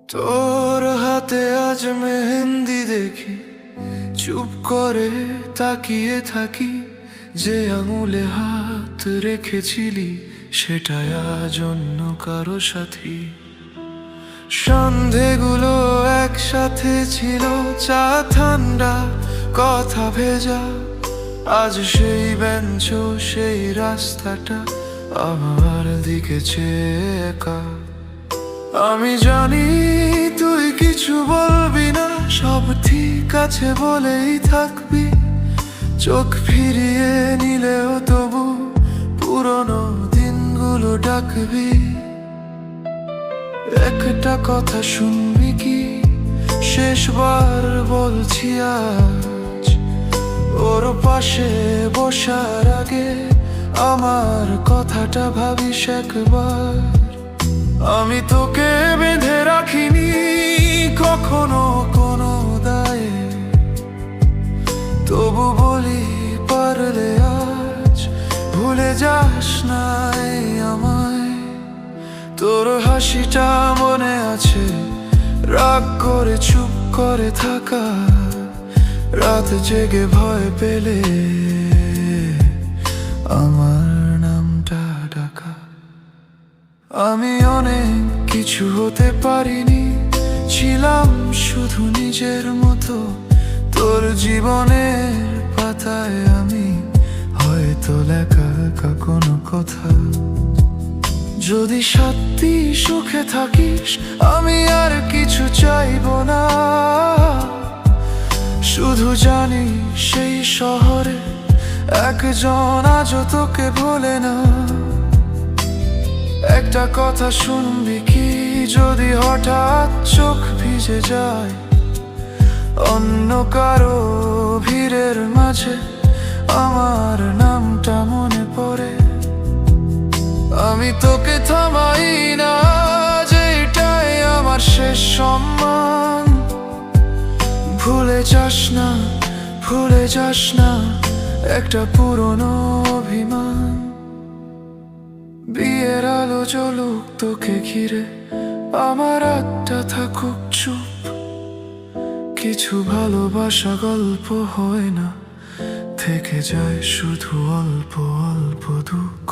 তোর হাতে আজ মেহেন্দি দেখি, চুপ করে তাকিয়ে থাকি। যে আঙুলে হাত রেখেছিলি সেটা আজ অন্য কারো সাথী। সন্ধেগুলো একসাথে ছিল, চা ঠান্ডা, কথা ভেজা। আজ সেই বেঞ্চ, সেই রাস্তাটা আমার দিকে চেয়ে একা। আমি জানি তুই কিছু বলবি না, সব ঠিক আছে বলেই থাকবি। চোখ ফিরিয়ে নিলেও তবু পুরনো দিনগুলো ডাকবি। একটা কথা শুনবি কি, শেষবার বলছি আজ। ওর পাশে বসার আগে আমার কথাটা ভাবিস একবার। আমি তোকে বেঁধে রাখিনি কখনো কোনো দায়ে, তবু বলি পারলে আজ ভুলে যাস না এই আমায়। তোর হাসিটা মনে আছে, রাগ করে চুপ করে থাকা, রাত জেগে ভয় পেলে আমার নামটা ডাকা। আমি অনেক কিছু হতে পারিনি, ছিলাম শুধু নিজের মতো। তোর জীবনের পাতায় আমি হয়তো লেখা একা কোনো কথা। যদি সত্যি সুখে থাকিস আমি আর কিছু চাইবো না। শুধু জানি সেই শহরে একজন আজও তোকে ভোলে না। একটা কথা শুনবি কি, যদি হঠাৎ চোখ ভিজে যায় অন্য কারো ভিড়ের মাঝে, আমার নামটা মনে পড়ে। আমি তোকে থামাই না, যে এটাই আমার শেষ সম্মান। ভুলে যাস না, ভুলে যাস না একটা পুরনো অভিমান। বিয়ের আলো জ্বলুক তোকে ঘিরে, আমার আত্মা থাকুক চুপ। কিছু ভালোবাসা গল্প হয় না, থেকে যায় শুধু অল্প অল্প দুঃখ।